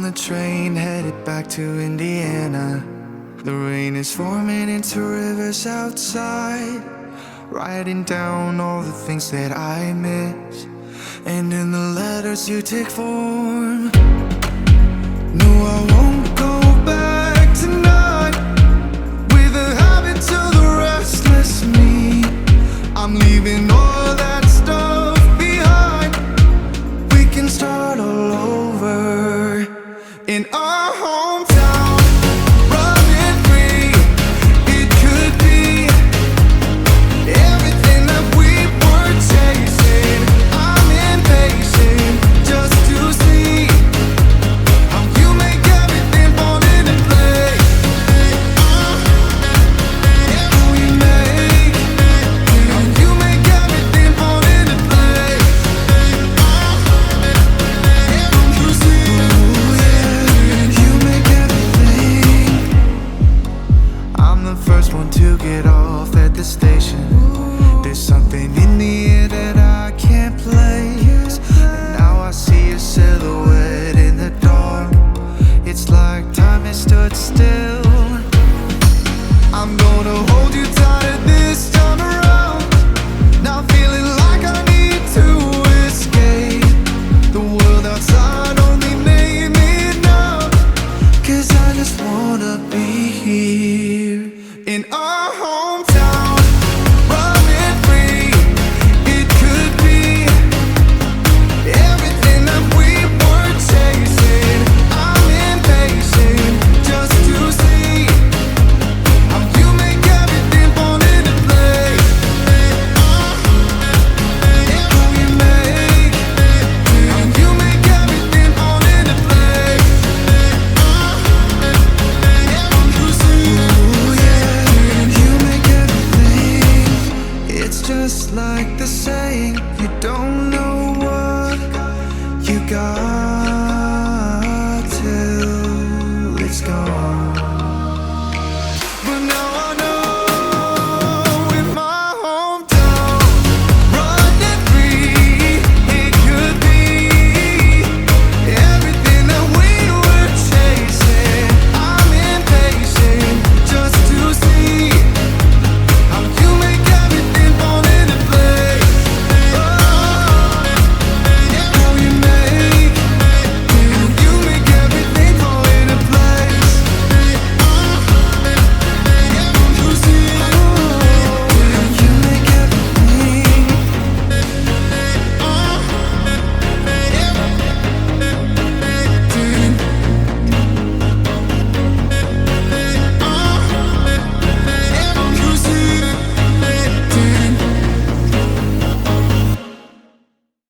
the train headed back to Indiana. The rain is forming into rivers outside, writing down all the things that I miss, and in the letters you take form. No, I won't go back tonight with the habits of the restless me. I'm leaving all that stuff behind. We can start all over in our hometown, running free. It could be everything that we were chasing. I'm impatient just to see how you make everything fall into place. How you make everything fall into place. You see, you make everything. I'm the first one to get off at the station. There's something in the air that I can't place, and now I see a silhouette in the dark. It's like time has stood still. I'm gonna hold you tighter this time around. Now feeling like I need to escape. The world outside only made me numb, 'cause I just wanna be here in our hometown.